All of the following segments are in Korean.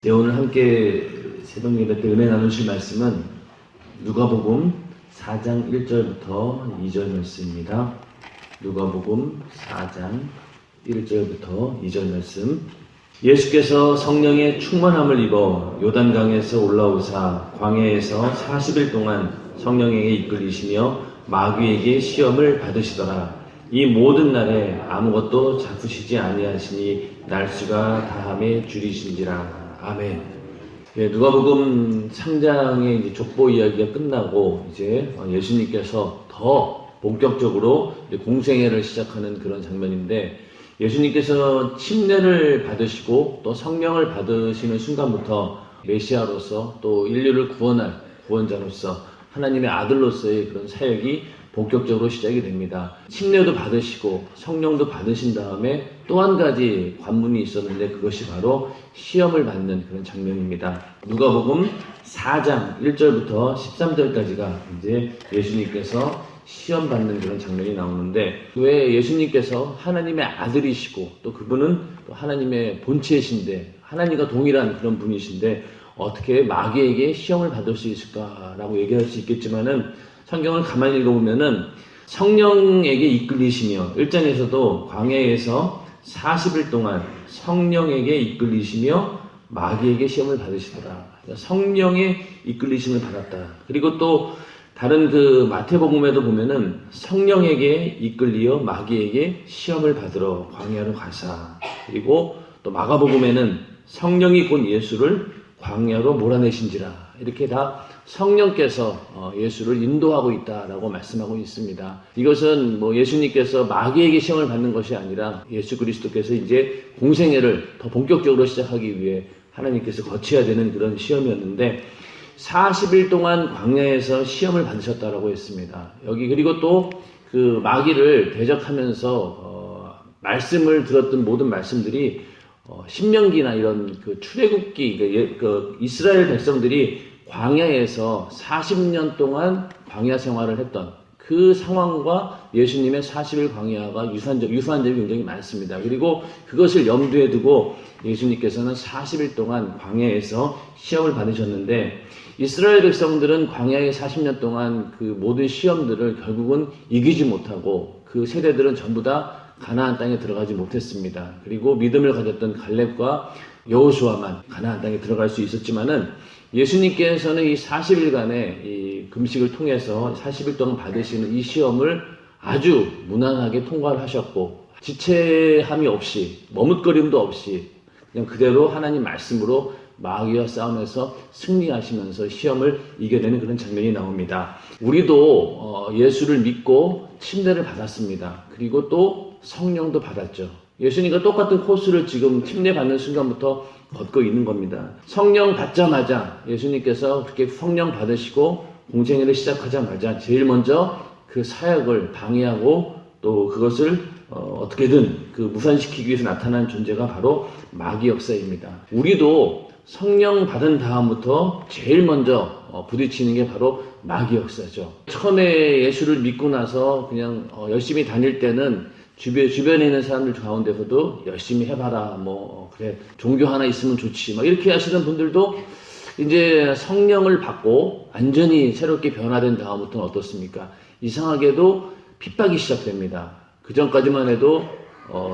네, 오늘 함께 새벽 예배 때 은혜 나누실 말씀은 누가복음 4장 1절부터 2절 말씀입니다. 누가복음 4장 1절부터 2절 말씀. 예수께서 성령의 충만함을 입어 요단강에서 올라오사 광야에서 40일 동안 성령에게 이끌리시며 마귀에게 시험을 받으시더라. 이 모든 날에 아무것도 잡수시지 아니하시니 날수가 다함에 줄이신지라. 아멘. 예, 누가복음 3장의 이제 족보 이야기가 끝나고 이제 예수님께서 더 본격적으로 공생애를 시작하는 그런 장면인데, 예수님께서 침례를 받으시고 또 성령을 받으시는 순간부터 메시아로서 또 인류를 구원할 구원자로서 하나님의 아들로서의 그런 사역이 본격적으로 시작이 됩니다. 침례도 받으시고 성령도 받으신 다음에 또 한 가지 관문이 있었는데, 그것이 바로 시험을 받는 그런 장면입니다. 누가복음 4장 1절부터 13절까지가 이제 예수님께서 시험 받는 그런 장면이 나오는데, 왜 예수님께서 하나님의 아들이시고 또 그분은 또 하나님의 본체이신데 하나님과 동일한 그런 분이신데 어떻게 마귀에게 시험을 받을 수 있을까라고 얘기할 수 있겠지만은, 성경을 가만히 읽어보면은 성령에게 이끌리시며, 1장에서도 광야에서 40일 동안 성령에게 이끌리시며 마귀에게 시험을 받으시더라. 성령의 이끌리심을 받았다. 그리고 또 다른 그 마태복음에도 보면은 성령에게 이끌리어 마귀에게 시험을 받으러 광야로 가사. 그리고 또 마가복음에는 성령이 곧 예수를 광야로 몰아내신지라. 이렇게 다 성령께서 예수를 인도하고 있다라고 말씀하고 있습니다. 이것은 뭐 예수님께서 마귀에게 시험을 받는 것이 아니라 예수 그리스도께서 이제 공생애를 더 본격적으로 시작하기 위해 하나님께서 거쳐야 되는 그런 시험이었는데, 40일 동안 광야에서 시험을 받으셨다라고 했습니다. 여기 그리고 또 그 마귀를 대적하면서 말씀을 들었던 모든 말씀들이 신명기나 이런 그 출애굽기, 그 이스라엘 백성들이 광야에서 40년 동안 광야 생활을 했던 그 상황과 예수님의 40일 광야가 유사한 점이 굉장히 많습니다. 그리고 그것을 염두에 두고 예수님께서는 40일 동안 광야에서 시험을 받으셨는데, 이스라엘 백성들은 광야에 40년 동안 그 모든 시험들을 결국은 이기지 못하고 그 세대들은 전부 다 가나안 땅에 들어가지 못했습니다. 그리고 믿음을 가졌던 갈렙과 여호수아만 가나안 땅에 들어갈 수 있었지만은, 예수님께서는 이 40일간의 이 금식을 통해서 40일 동안 받으시는 이 시험을 아주 무난하게 통과를 하셨고, 지체함이 없이 머뭇거림도 없이 그냥 그대로 하나님 말씀으로 마귀와 싸움에서 승리하시면서 시험을 이겨내는 그런 장면이 나옵니다. 우리도 예수를 믿고 침례를 받았습니다. 그리고 또 성령도 받았죠. 예수님과 똑같은 코스를 지금 침례 받는 순간부터 걷고 있는 겁니다. 성령 받자마자 예수님께서 그렇게 성령 받으시고 공생애를 시작하자마자 제일 먼저 그 사역을 방해하고 또 그것을 어떻게든 그 무산시키기 위해서 나타난 존재가 바로 마귀 역사입니다. 우리도 성령 받은 다음부터 제일 먼저 부딪히는 게 바로 마귀 역사죠. 처음에 예수를 믿고 나서 그냥 열심히 다닐 때는 주변에 있는 사람들 가운데서도 열심히 해봐라, 그래, 종교 하나 있으면 좋지, 이렇게 하시는 분들도 이제 성령을 받고 완전히 새롭게 변화된 다음부터는 어떻습니까? 이상하게도 핍박이 시작됩니다. 그 전까지만 해도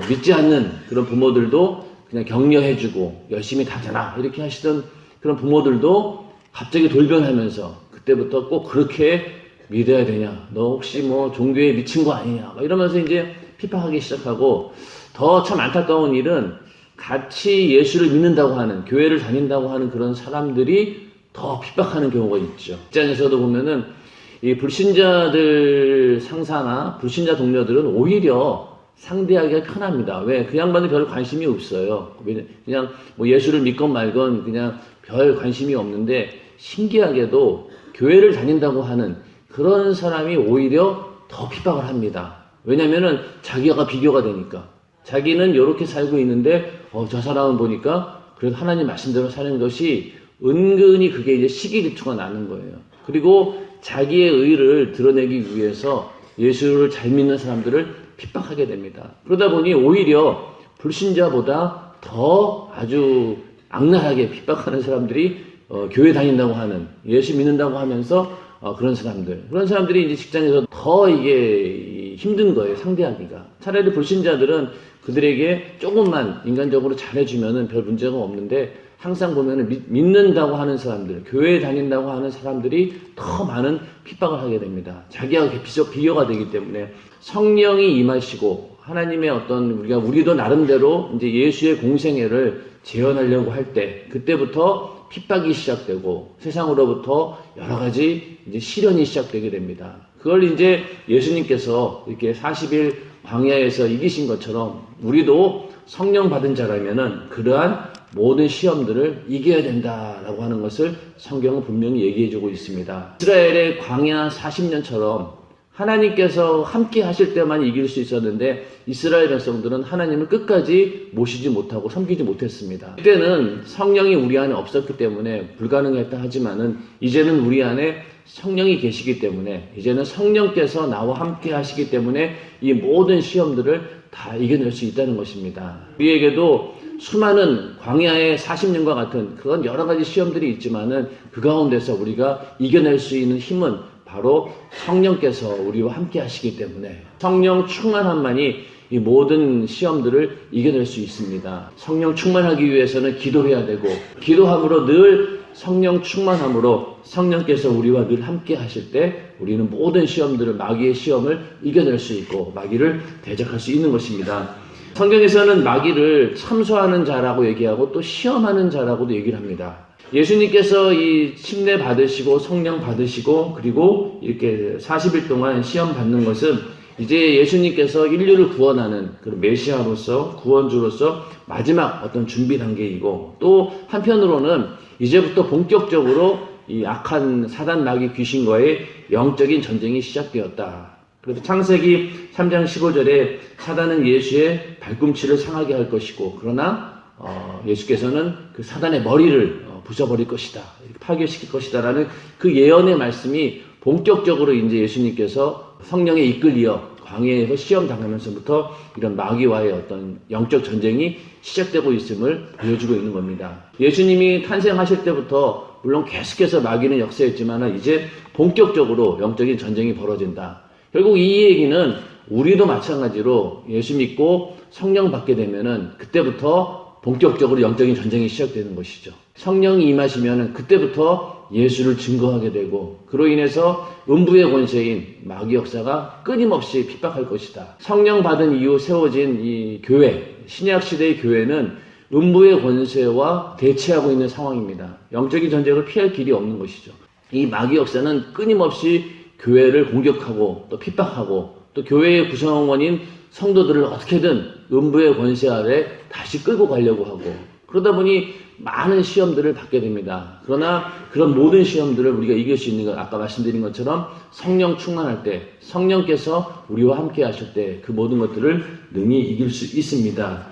믿지 않는 그런 부모들도 그냥 격려해주고 열심히 다져라 이렇게 하시던 그런 부모들도 갑자기 돌변하면서 그때부터 꼭 그렇게 믿어야 되냐, 너 혹시 종교에 미친 거 아니냐, 이러면서 이제 핍박하기 시작하고, 더 참 안타까운 일은 같이 예수를 믿는다고 하는, 교회를 다닌다고 하는 그런 사람들이 더 핍박하는 경우가 있죠. 직장에서도 보면은 이 불신자들 상사나 불신자 동료들은 오히려 상대하기가 편합니다. 왜? 그 양반은 별 관심이 없어요. 그냥 예수를 믿건 말건 그냥 별 관심이 없는데, 신기하게도 교회를 다닌다고 하는 그런 사람이 오히려 더 핍박을 합니다. 왜냐면은 자기가 비교가 되니까. 자기는 이렇게 살고 있는데 저 사람은 보니까 그래도 하나님 말씀대로 사는 것이 은근히 그게 이제 시기질투가 나는 거예요. 그리고 자기의 의를 드러내기 위해서 예수를 잘 믿는 사람들을 핍박하게 됩니다. 그러다 보니 오히려 불신자보다 더 아주 악랄하게 핍박하는 사람들이 교회 다닌다고 하는, 예수 믿는다고 하면서 그런 사람들이 이제 직장에서 더 이게 힘든 거예요, 상대하기가. 차라리 불신자들은 그들에게 조금만 인간적으로 잘해주면은 별 문제가 없는데, 항상 보면은 믿는다고 하는 사람들, 교회에 다닌다고 하는 사람들이 더 많은 핍박을 하게 됩니다. 자기와 비교가 되기 때문에. 성령이 임하시고 하나님의 어떤 우리도 나름대로 이제 예수의 공생애를 재현하려고 할 때, 그때부터 핍박이 시작되고 세상으로부터 여러 가지 이제 시련이 시작되게 됩니다. 그걸 이제 예수님께서 이렇게 40일 광야에서 이기신 것처럼 우리도 성령 받은 자라면은 그러한 모든 시험들을 이겨야 된다라고 하는 것을 성경은 분명히 얘기해주고 있습니다. 이스라엘의 광야 40년처럼 하나님께서 함께 하실 때만 이길 수 있었는데 이스라엘 백성들은 하나님을 끝까지 모시지 못하고 섬기지 못했습니다. 그때는 성령이 우리 안에 없었기 때문에 불가능했다 하지만은 이제는 우리 안에 성령이 계시기 때문에, 이제는 성령께서 나와 함께 하시기 때문에 이 모든 시험들을 다 이겨낼 수 있다는 것입니다. 우리에게도 수많은 광야의 40년과 같은 그런 여러 가지 시험들이 있지만은 그 가운데서 우리가 이겨낼 수 있는 힘은 바로 성령께서 우리와 함께 하시기 때문에, 성령 충만함만이 이 모든 시험들을 이겨낼 수 있습니다. 성령 충만하기 위해서는 기도해야 되고, 기도함으로 늘 성령 충만함으로 성령께서 우리와 늘 함께 하실 때 우리는 모든 시험들을, 마귀의 시험을 이겨낼 수 있고 마귀를 대적할 수 있는 것입니다. 성경에서는 마귀를 참소하는 자라고 얘기하고 또 시험하는 자라고도 얘기를 합니다. 예수님께서 이 침례 받으시고 성령 받으시고 그리고 이렇게 40일 동안 시험 받는 것은 이제 예수님께서 인류를 구원하는 그 메시아로서, 구원주로서 마지막 어떤 준비 단계이고, 또 한편으로는 이제부터 본격적으로 이 악한 사단 마귀 귀신과의 영적인 전쟁이 시작되었다. 그래서 창세기 3장 15절에 사단은 예수의 발꿈치를 상하게 할 것이고, 그러나 예수께서는 그 사단의 머리를 부숴버릴 것이다, 파괴시킬 것이다라는 그 예언의 말씀이 본격적으로 이제 예수님께서 성령에 이끌려 광야에서 시험 당하면서부터 이런 마귀와의 어떤 영적 전쟁이 시작되고 있음을 보여주고 있는 겁니다. 예수님이 탄생하실 때부터 물론 계속해서 마귀는 역사했지만 이제 본격적으로 영적인 전쟁이 벌어진다. 결국 이 얘기는 우리도 마찬가지로 예수 믿고 성령 받게 되면은 그때부터 본격적으로 영적인 전쟁이 시작되는 것이죠. 성령이 임하시면은 그때부터 예수를 증거하게 되고, 그로 인해서 음부의 권세인 마귀 역사가 끊임없이 핍박할 것이다. 성령 받은 이후 세워진 이 교회, 신약 시대의 교회는 음부의 권세와 대치하고 있는 상황입니다. 영적인 전쟁을 피할 길이 없는 것이죠. 이 마귀 역사는 끊임없이 교회를 공격하고 또 핍박하고, 또 교회의 구성원인 성도들을 어떻게든 음부의 권세 아래 다시 끌고 가려고 하고, 그러다 보니 많은 시험들을 받게 됩니다. 그러나 그런 모든 시험들을 우리가 이길 수 있는 것, 아까 말씀드린 것처럼 성령 충만할 때, 성령께서 우리와 함께 하실 때 그 모든 것들을 능히 이길 수 있습니다.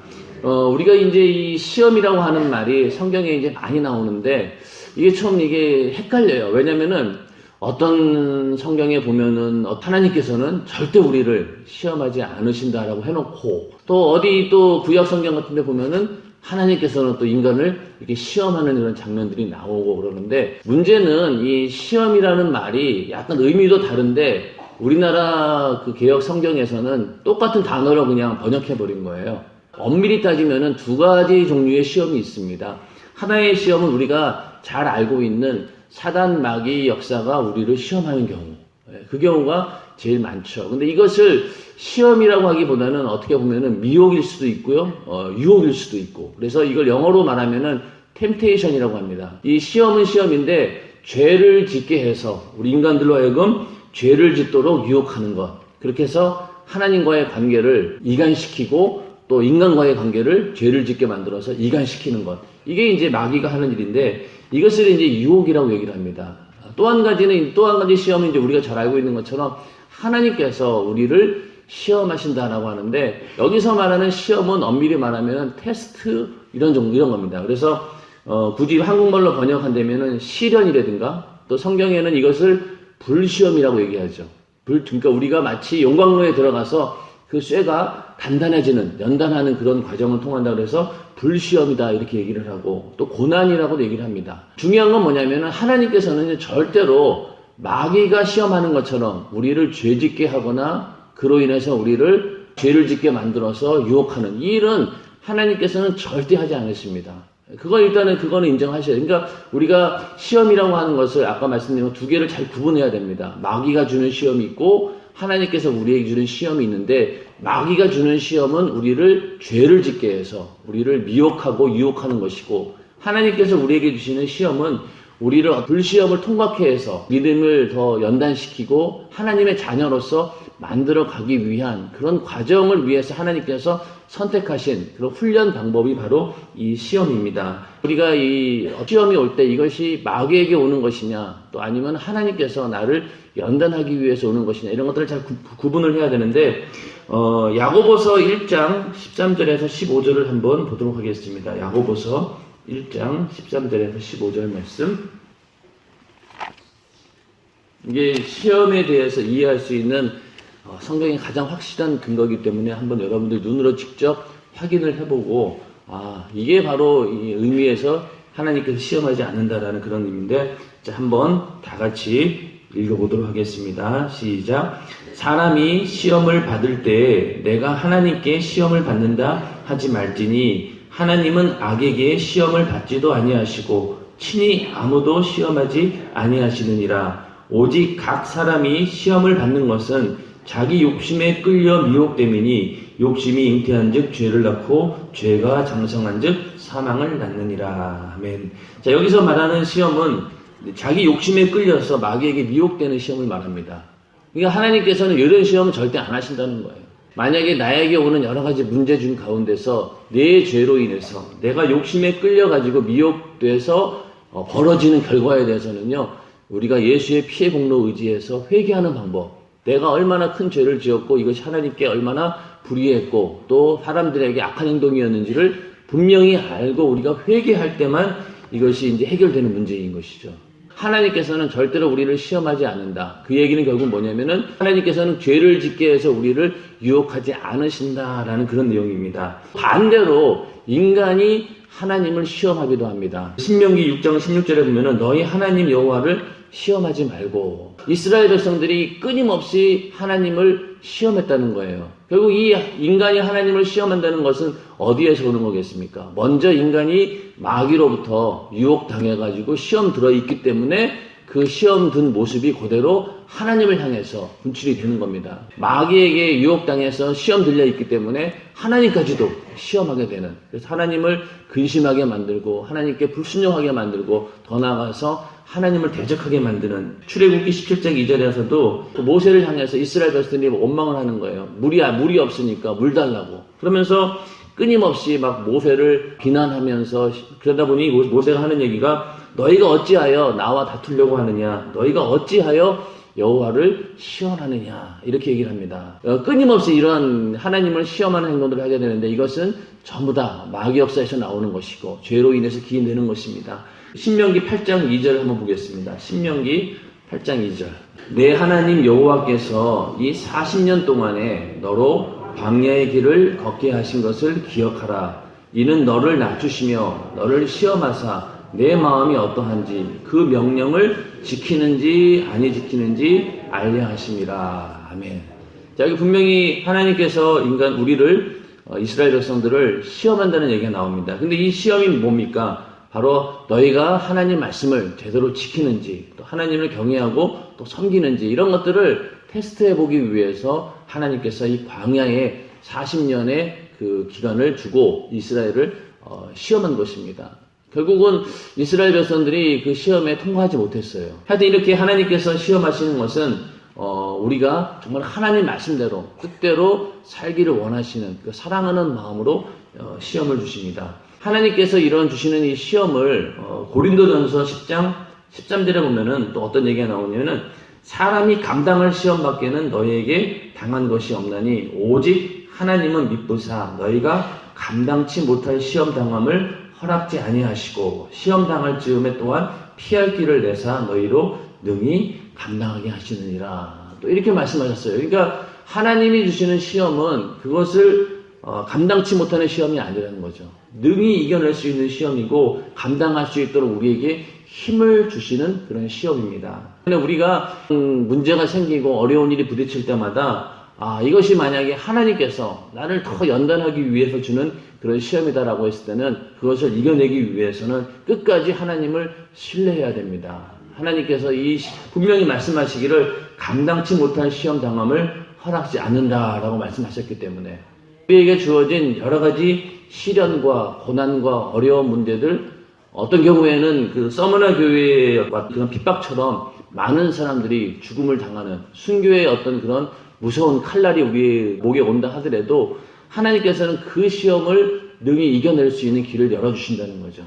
우리가 이제 이 시험이라고 하는 말이 성경에 이제 많이 나오는데 이게 좀 이게 헷갈려요. 왜냐면은 어떤 성경에 보면은 하나님께서는 절대 우리를 시험하지 않으신다라고 해놓고, 또 어디 또 구약 성경 같은 데 보면은 하나님께서는 또 인간을 이렇게 시험하는 그런 장면들이 나오고 그러는데, 문제는 이 시험이라는 말이 약간 의미도 다른데 우리나라 그 개역 성경에서는 똑같은 단어로 그냥 번역해버린 거예요. 엄밀히 따지면은 두 가지 종류의 시험이 있습니다. 하나의 시험은 우리가 잘 알고 있는 사단 마귀 역사가 우리를 시험하는 경우, 그 경우가 제일 많죠. 근데 이것을 시험이라고 하기보다는 어떻게 보면은 미혹일 수도 있고요, 유혹일 수도 있고, 그래서 이걸 영어로 말하면은 템테이션이라고 합니다. 이 시험은 시험인데 죄를 짓게 해서 우리 인간들로 하여금 죄를 짓도록 유혹하는 것, 그렇게 해서 하나님과의 관계를 이간시키고 또 인간과의 관계를 죄를 짓게 만들어서 이간시키는 것, 이게 이제 마귀가 하는 일인데 이것을 이제 유혹이라고 얘기를 합니다. 또 한 가지 시험은 이제 우리가 잘 알고 있는 것처럼 하나님께서 우리를 시험하신다라고 하는데, 여기서 말하는 시험은 엄밀히 말하면 테스트 이런 겁니다. 그래서 굳이 한국말로 번역한다면은 시련이라든가, 또 성경에는 이것을 불시험이라고 얘기하죠. 그러니까 우리가 마치 용광로에 들어가서 그 쇠가 단단해지는, 연단하는 그런 과정을 통한다 그래서 불시험이다 이렇게 얘기를 하고, 또 고난이라고도 얘기를 합니다. 중요한 건 뭐냐면은 하나님께서는 절대로 마귀가 시험하는 것처럼 우리를 죄짓게 하거나 그로 인해서 우리를 죄를 짓게 만들어서 유혹하는 이 일은 하나님께서는 절대 하지 않으십니다. 그거는 인정하셔야 돼요. 그러니까 우리가 시험이라고 하는 것을 아까 말씀드린 두 개를 잘 구분해야 됩니다. 마귀가 주는 시험이 있고 하나님께서 우리에게 주는 시험이 있는데, 마귀가 주는 시험은 우리를 죄를 짓게 해서 우리를 미혹하고 유혹하는 것이고, 하나님께서 우리에게 주시는 시험은 우리를 불시험을 통과케 해서 믿음을 더 연단시키고 하나님의 자녀로서 만들어 가기 위한 그런 과정을 위해서 하나님께서 선택하신 그런 훈련 방법이 바로 이 시험입니다. 우리가 이 시험이 올 때 이것이 마귀에게 오는 것이냐, 또 아니면 하나님께서 나를 연단하기 위해서 오는 것이냐, 이런 것들을 잘 구분을 해야 되는데, 야고보서 1장 13절에서 15절을 한번 보도록 하겠습니다. 야고보서 1장 13절에서 15절 말씀. 이게 시험에 대해서 이해할 수 있는 성경의 가장 확실한 근거이기 때문에 한번 여러분들 눈으로 직접 확인을 해보고, 이게 바로 이 의미에서 하나님께서 시험하지 않는다라는 그런 의미인데, 자, 한번 다 같이 읽어보도록 하겠습니다. 시작. 사람이 시험을 받을 때 내가 하나님께 시험을 받는다 하지 말지니, 하나님은 악에게 시험을 받지도 아니하시고 친히 아무도 시험하지 아니하시느니라. 오직 각 사람이 시험을 받는 것은 자기 욕심에 끌려 미혹됨이니, 욕심이 잉태한즉 죄를 낳고 죄가 장성한즉 사망을 낳느니라. 아멘. 자, 여기서 말하는 시험은 자기 욕심에 끌려서 마귀에게 미혹되는 시험을 말합니다. 그러니까 하나님께서는 이런 시험은 절대 안 하신다는 거예요. 만약에 나에게 오는 여러 가지 문제 중 가운데서 내 죄로 인해서 내가 욕심에 끌려가지고 미혹돼서 벌어지는 결과에 대해서는요, 우리가 예수의 피의 공로 의지해서 회개하는 방법, 내가 얼마나 큰 죄를 지었고 이것이 하나님께 얼마나 불의했고 또 사람들에게 악한 행동이었는지를 분명히 알고 우리가 회개할 때만 이것이 이제 해결되는 문제인 것이죠. 하나님께서는 절대로 우리를 시험하지 않는다. 그 얘기는 결국 뭐냐면은 하나님께서는 죄를 짓게 해서 우리를 유혹하지 않으신다라는 그런 내용입니다. 반대로 인간이 하나님을 시험하기도 합니다. 신명기 6장 16절에 보면은 너희 하나님 여호와를 시험하지 말고, 이스라엘 백성들이 끊임없이 하나님을 시험했다는 거예요. 결국 이 인간이 하나님을 시험한다는 것은 어디에서 오는 거겠습니까? 먼저 인간이 마귀로부터 유혹당해가지고 시험 들어있기 때문에 그 시험 든 모습이 그대로 하나님을 향해서 분출이 되는 겁니다. 마귀에게 유혹당해서 시험 들려 있기 때문에 하나님까지도 시험하게 되는, 그래서 하나님을 근심하게 만들고 하나님께 불순종하게 만들고 더 나아가서 하나님을 대적하게 만드는, 출애굽기 17장 2절에서도 모세를 향해서 이스라엘 백성들이 원망을 하는 거예요. 물이 없으니까 물 달라고. 그러면서 끊임없이 막 모세를 비난하면서, 그러다 보니 모세가 하는 얘기가 너희가 어찌하여 나와 다투려고 하느냐, 너희가 어찌하여 여호와를 시험하느냐, 이렇게 얘기를 합니다. 끊임없이 이러한 하나님을 시험하는 행동들을 하게 되는데, 이것은 전부 다 마귀 역사에서 나오는 것이고 죄로 인해서 기인되는 것입니다. 신명기 8장 2절 한번 보겠습니다. 신명기 8장 2절. 내 하나님 여호와께서 이 40년 동안에 너로 광야의 길을 걷게 하신 것을 기억하라. 이는 너를 낮추시며 너를 시험하사 내 마음이 어떠한지 그 명령을 지키는지 아니 지키는지 알려 하심이라. 아멘. 자, 여기 분명히 하나님께서 우리를 이스라엘 백성들을 시험한다는 얘기가 나옵니다. 근데 이 시험이 뭡니까? 바로 너희가 하나님 말씀을 제대로 지키는지, 또 하나님을 경외하고 또 섬기는지, 이런 것들을 테스트해 보기 위해서 하나님께서 이 광야에 40년의 그 기간을 주고 이스라엘을 시험한 것입니다. 결국은 이스라엘 백성들이 그 시험에 통과하지 못했어요. 하여튼 이렇게 하나님께서 시험하시는 것은 우리가 정말 하나님 말씀대로 뜻대로 살기를 원하시는 그 사랑하는 마음으로 시험을 주십니다. 하나님께서 이런 주시는 이 시험을 고린도전서 10장 13절에 보면은 또 어떤 얘기가 나오냐면은, 사람이 감당할 시험밖에는 너희에게 당한 것이 없나니 오직 하나님은 미쁘사 너희가 감당치 못할 시험 당함을 허락지 아니하시고 시험 당할 즈음에 또한 피할 길을 내사 너희로 능히 감당하게 하시느니라. 또 이렇게 말씀하셨어요. 그러니까 하나님이 주시는 시험은 그것을 감당치 못하는 시험이 아니라는 거죠. 능히 이겨낼 수 있는 시험이고 감당할 수 있도록 우리에게 힘을 주시는 그런 시험입니다. 우리가 문제가 생기고 어려운 일이 부딪힐 때마다 이것이 만약에 하나님께서 나를 더 연단하기 위해서 주는 그런 시험이다라고 했을 때는 그것을 이겨내기 위해서는 끝까지 하나님을 신뢰해야 됩니다. 하나님께서 분명히 말씀하시기를 감당치 못한 시험 당함을 허락지 않는다라고 말씀하셨기 때문에 우리에게 주어진 여러 가지 시련과 고난과 어려운 문제들, 어떤 경우에는 그 서머나 교회의 그런 핍박처럼 많은 사람들이 죽음을 당하는 순교의 어떤 그런 무서운 칼날이 우리 목에 온다 하더라도 하나님께서는 그 시험을 능히 이겨낼 수 있는 길을 열어주신다는 거죠.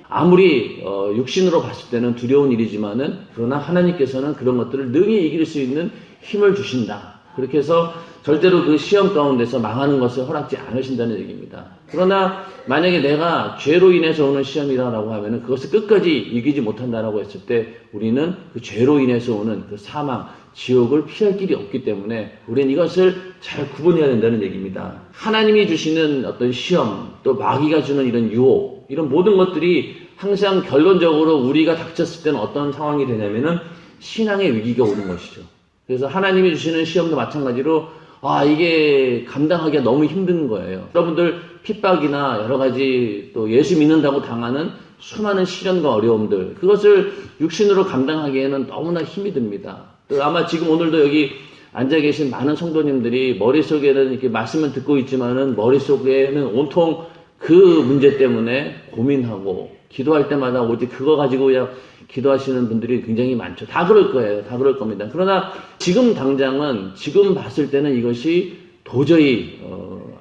아무리 육신으로 봤을 때는 두려운 일이지만은 그러나 하나님께서는 그런 것들을 능히 이길 수 있는 힘을 주신다. 그렇게 해서 절대로 그 시험 가운데서 망하는 것을 허락지 않으신다는 얘기입니다. 그러나 만약에 내가 죄로 인해서 오는 시험이라고 하면은 그것을 끝까지 이기지 못한다라고 했을 때 우리는 그 죄로 인해서 오는 그 사망, 지옥을 피할 길이 없기 때문에 우리는 이것을 잘 구분해야 된다는 얘기입니다. 하나님이 주시는 어떤 시험, 또 마귀가 주는 이런 유혹, 이런 모든 것들이 항상 결론적으로 우리가 닥쳤을 때는 어떤 상황이 되냐면은 신앙의 위기가 오는 것이죠. 그래서 하나님이 주시는 시험도 마찬가지로 이게 감당하기가 너무 힘든 거예요. 여러분들 핍박이나 여러 가지 또 예수 믿는다고 당하는 수많은 시련과 어려움들, 그것을 육신으로 감당하기에는 너무나 힘이 듭니다. 또 아마 지금 오늘도 여기 앉아 계신 많은 성도님들이 머릿속에는 이렇게 말씀을 듣고 있지만은 머릿속에는 온통 그 문제 때문에 고민하고 기도할 때마다 오직 그거 가지고 그냥 기도하시는 분들이 굉장히 많죠. 다 그럴 거예요. 다 그럴 겁니다. 그러나 지금 당장은, 지금 봤을 때는 이것이 도저히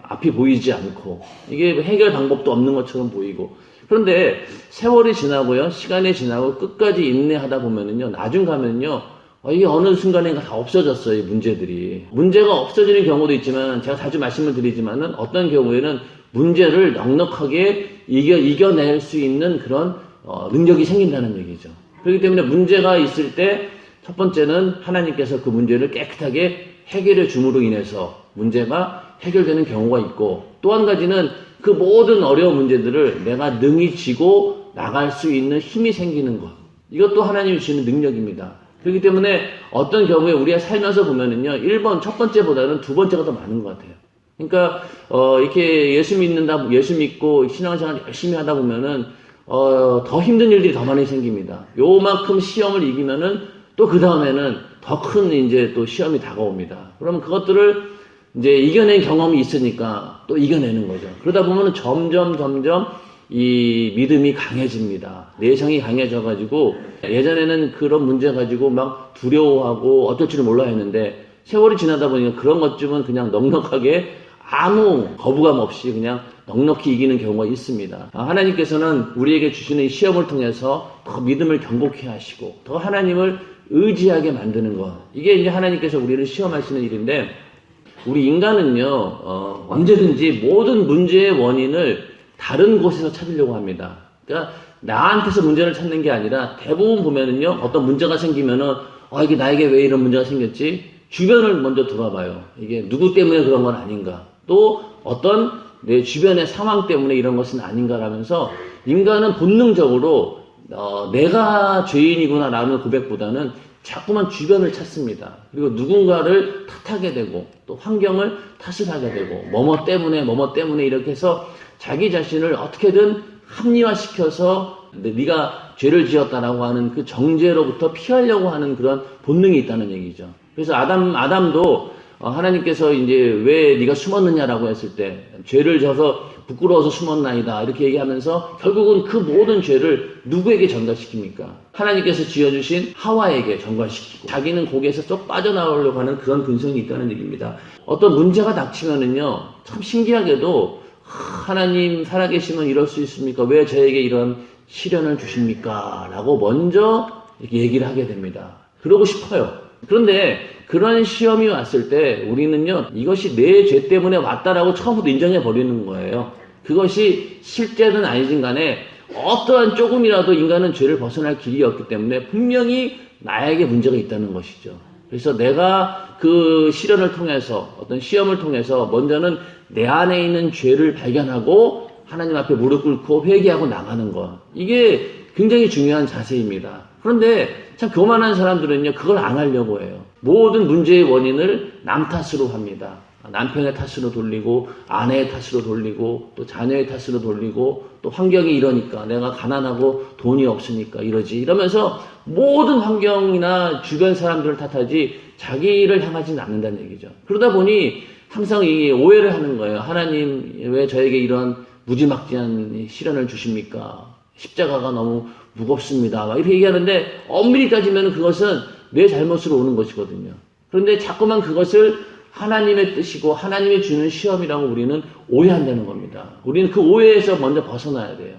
앞이 보이지 않고 이게 해결 방법도 없는 것처럼 보이고, 그런데 세월이 지나고요, 시간이 지나고 끝까지 인내하다 보면은요, 나중 가면요, 이게 어느 순간에 다 없어졌어요. 이 문제들이. 문제가 없어지는 경우도 있지만, 제가 자주 말씀을 드리지만은 어떤 경우에는 문제를 넉넉하게 이겨낼 수 있는 그런 능력이 생긴다는 얘기죠. 그렇기 때문에 문제가 있을 때 첫 번째는 하나님께서 그 문제를 깨끗하게 해결해 줌으로 인해서 문제가 해결되는 경우가 있고, 또 한 가지는 그 모든 어려운 문제들을 내가 능히 지고 나갈 수 있는 힘이 생기는 것. 이것도 하나님이 주시는 능력입니다. 그렇기 때문에 어떤 경우에 우리가 살면서 보면은요, 1번, 첫 번째보다는 두 번째가 더 많은 것 같아요. 그러니까, 이렇게 예수 믿고 신앙생활 열심히 하다 보면은, 더 힘든 일들이 더 많이 생깁니다. 요만큼 시험을 이기면은 또 그 다음에는 더 큰 이제 또 시험이 다가옵니다. 그러면 그것들을 이제 이겨낸 경험이 있으니까 또 이겨내는 거죠. 그러다 보면은 점점 이 믿음이 강해집니다. 내성이 강해져가지고 예전에는 그런 문제 가지고 막 두려워하고 어떨 줄을 몰라 했는데 세월이 지나다 보니까 그런 것쯤은 그냥 넉넉하게 아무 거부감 없이 그냥 넉넉히 이기는 경우가 있습니다. 하나님께서는 우리에게 주시는 시험을 통해서 더 믿음을 견고케 하시고 더 하나님을 의지하게 만드는 것. 이게 이제 하나님께서 우리를 시험하시는 일인데, 우리 인간은요, 언제든지 모든 문제의 원인을 다른 곳에서 찾으려고 합니다. 그러니까 나한테서 문제를 찾는 게 아니라 대부분 보면은요, 어떤 문제가 생기면은 이게 나에게 왜 이런 문제가 생겼지? 주변을 먼저 돌아봐요. 이게 누구 때문에 그런 건 아닌가? 또 어떤 내 주변의 상황 때문에 이런 것은 아닌가라면서 인간은 본능적으로 내가 죄인이구나 라는 고백보다는 자꾸만 주변을 찾습니다. 그리고 누군가를 탓하게 되고 또 환경을 탓을 하게 되고 뭐뭐 때문에 이렇게 해서 자기 자신을 어떻게든 합리화시켜서 네가 죄를 지었다라고 하는 그 정죄로부터 피하려고 하는 그런 본능이 있다는 얘기죠. 그래서 아담도 하나님께서 이제 왜 네가 숨었느냐라고 했을 때 죄를 져서 부끄러워서 숨었나이다 이렇게 얘기하면서 결국은 그 모든 죄를 누구에게 전가시킵니까? 하나님께서 지어주신 하와에게 전가시키고 자기는 거기에서 쏙 빠져나오려고 하는 그런 근성이 있다는 얘기입니다. 어떤 문제가 닥치면은요, 참 신기하게도 하나님 살아계시면 이럴 수 있습니까? 왜 저에게 이런 시련을 주십니까? 라고 먼저 이렇게 얘기를 하게 됩니다. 그러고 싶어요. 그런데 그런 시험이 왔을 때 우리는요, 이것이 내 죄 때문에 왔다라고 처음부터 인정해 버리는 거예요. 그것이 실제는 아니진 간에 어떠한 조금이라도 인간은 죄를 벗어날 길이 없기 때문에 분명히 나에게 문제가 있다는 것이죠. 그래서 내가 그 시련을 통해서 어떤 시험을 통해서 먼저는 내 안에 있는 죄를 발견하고 하나님 앞에 무릎 꿇고 회개하고 나가는 것. 이게 굉장히 중요한 자세입니다. 그런데 참 교만한 사람들은요, 그걸 안 하려고 해요. 모든 문제의 원인을 남 탓으로 합니다. 남편의 탓으로 돌리고, 아내의 탓으로 돌리고, 또 자녀의 탓으로 돌리고, 또 환경이 이러니까, 내가 가난하고 돈이 없으니까 이러지. 이러면서 모든 환경이나 주변 사람들을 탓하지 자기를 향하지는 않는다는 얘기죠. 그러다 보니 항상 이 오해를 하는 거예요. 하나님, 왜 저에게 이런 무지막지한 시련을 주십니까? 십자가가 너무 무겁습니다. 막 이렇게 얘기하는데 엄밀히 따지면 그것은 내 잘못으로 오는 것이거든요. 그런데 자꾸만 그것을 하나님의 뜻이고 하나님이 주는 시험이라고 우리는 오해한다는 겁니다. 우리는 그 오해에서 먼저 벗어나야 돼요.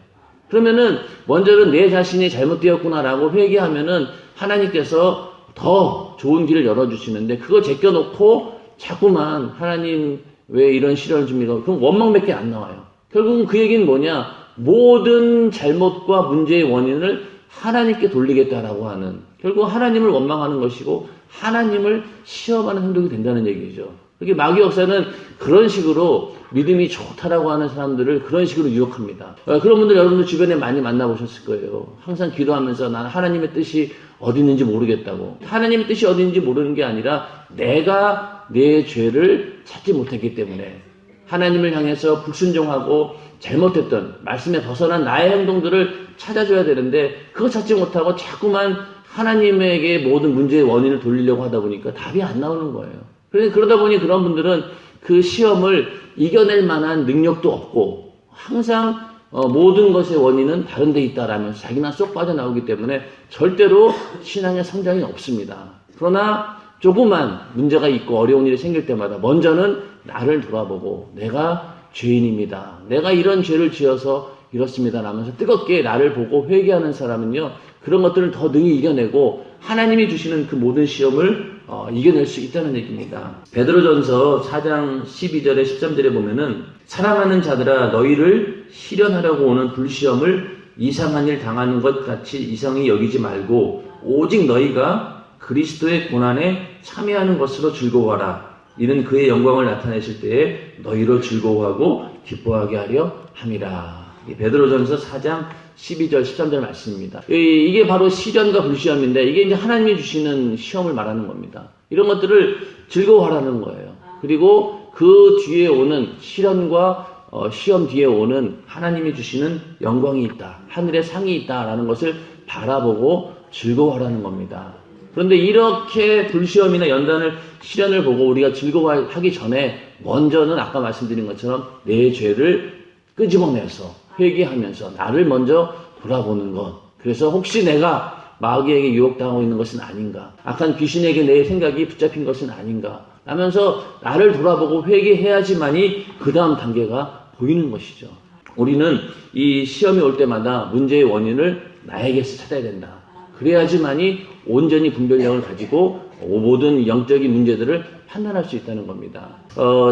그러면은 먼저는 내 자신이 잘못되었구나라고 회개하면은 하나님께서 더 좋은 길을 열어주시는데 그거 제껴놓고 자꾸만 하나님 왜 이런 시련을 줍니까? 그럼 원망밖에 안 나와요. 결국은 그 얘기는 뭐냐? 모든 잘못과 문제의 원인을 하나님께 돌리겠다라고 하는, 결국 하나님을 원망하는 것이고 하나님을 시험하는 행동이 된다는 얘기죠. 그렇게 마귀 역사는 그런 식으로 믿음이 좋다라고 하는 사람들을 그런 식으로 유혹합니다. 그런 분들 여러분들 주변에 많이 만나보셨을 거예요. 항상 기도하면서 난 하나님의 뜻이 어디 있는지 모르겠다고. 하나님의 뜻이 어디 있는지 모르는 게 아니라 내가 내 죄를 찾지 못했기 때문에 하나님을 향해서 불순종하고 잘못했던 말씀에 벗어난 나의 행동들을 찾아줘야 되는데 그거 찾지 못하고 자꾸만 하나님에게 모든 문제의 원인을 돌리려고 하다 보니까 답이 안 나오는 거예요. 그러다 보니 그런 분들은 그 시험을 이겨낼 만한 능력도 없고 항상 모든 것의 원인은 다른 데 있다라면서 자기만 쏙 빠져나오기 때문에 절대로 신앙의 성장이 없습니다. 그러나 조그만 문제가 있고 어려운 일이 생길 때마다 먼저는 나를 돌아보고 내가 죄인입니다. 내가 이런 죄를 지어서 이렇습니다. 라면서 뜨겁게 나를 보고 회개하는 사람은요. 그런 것들을 더 능히 이겨내고 하나님이 주시는 그 모든 시험을 이겨낼 수 있다는 얘기입니다. 베드로전서 4장 12절에 13절에 보면은 사랑하는 자들아 너희를 시련하려고 오는 불시험을 이상한 일 당하는 것 같이 이상히 여기지 말고 오직 너희가 그리스도의 고난에 참여하는 것으로 즐거워하라. 이는 그의 영광을 나타내실 때에 너희로 즐거워하고 기뻐하게 하려 함이라. 베드로전서 4장 12절 13절 말씀입니다. 이게 바로 시련과 불시험인데 이게 이제 하나님이 주시는 시험을 말하는 겁니다. 이런 것들을 즐거워하라는 거예요. 그리고 그 뒤에 오는 시련과 시험 뒤에 오는 하나님이 주시는 영광이 있다. 하늘의 상이 있다라는 것을 바라보고 즐거워하라는 겁니다. 그런데 이렇게 불시험이나 연단을 시련을 보고 우리가 즐거워하기 전에 먼저는 아까 말씀드린 것처럼 내 죄를 끄집어내서 회개하면서 나를 먼저 돌아보는 것. 그래서 혹시 내가 마귀에게 유혹당하고 있는 것은 아닌가, 악한 귀신에게 내 생각이 붙잡힌 것은 아닌가 하면서 나를 돌아보고 회개해야지만이 그 다음 단계가 보이는 것이죠. 우리는 이 시험이 올 때마다 문제의 원인을 나에게서 찾아야 된다. 그래야지만이 온전히 분별력을 가지고 모든 영적인 문제들을 판단할 수 있다는 겁니다.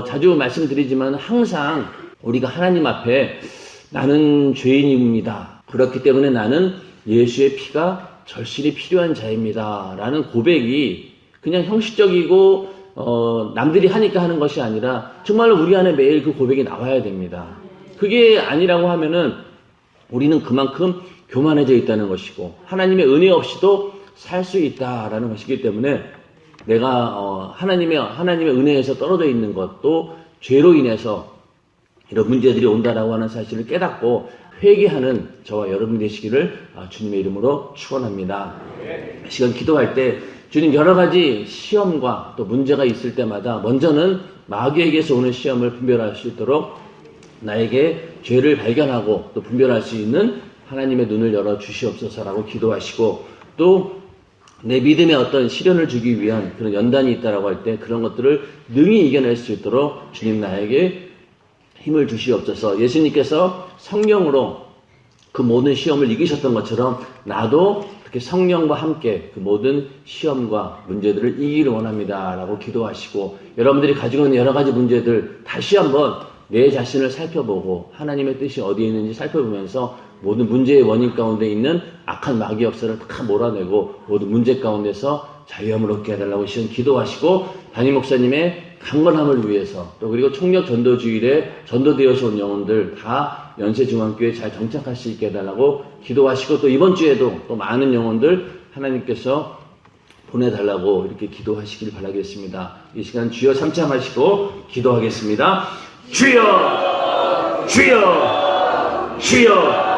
자주 말씀드리지만 항상 우리가 하나님 앞에 나는 죄인입니다. 그렇기 때문에 나는 예수의 피가 절실히 필요한 자입니다. 라는 고백이 그냥 형식적이고 남들이 하니까 하는 것이 아니라 정말로 우리 안에 매일 그 고백이 나와야 됩니다. 그게 아니라고 하면은 우리는 그만큼 교만해져 있다는 것이고 하나님의 은혜 없이도 살 수 있다라는 것이기 때문에 내가 하나님의 은혜에서 떨어져 있는 것도 죄로 인해서 이런 문제들이 온다라고 하는 사실을 깨닫고 회개하는 저와 여러분 되시기를 주님의 이름으로 축원합니다. 시간 기도할 때 주님 여러 가지 시험과 또 문제가 있을 때마다 먼저는 마귀에게서 오는 시험을 분별할 수 있도록 나에게 죄를 발견하고 또 분별할 수 있는 하나님의 눈을 열어 주시옵소서라고 기도하시고 또 내 믿음에 어떤 시련을 주기 위한 그런 연단이 있다라고 할 때 그런 것들을 능히 이겨낼 수 있도록 주님 나에게 힘을 주시옵소서. 예수님께서 성령으로 그 모든 시험을 이기셨던 것처럼 나도 그렇게 성령과 함께 그 모든 시험과 문제들을 이기를 원합니다 라고 기도하시고 여러분들이 가지고 있는 여러 가지 문제들 다시 한번 내 자신을 살펴보고 하나님의 뜻이 어디에 있는지 살펴보면서 모든 문제의 원인 가운데 있는 악한 마귀 역사를 다 몰아내고 모든 문제 가운데서 자유함을 얻게 해달라고 시원 기도하시고 담임 목사님의 강건함을 위해서 또 그리고 총력 전도주일에 전도되어서 온 영혼들 다 연세중앙교회에 잘 정착할 수 있게 해달라고 기도하시고 또 이번 주에도 또 많은 영혼들 하나님께서 보내달라고 이렇게 기도하시길 바라겠습니다. 이 시간 주여 삼참하시고 기도하겠습니다. 주여 주여 주여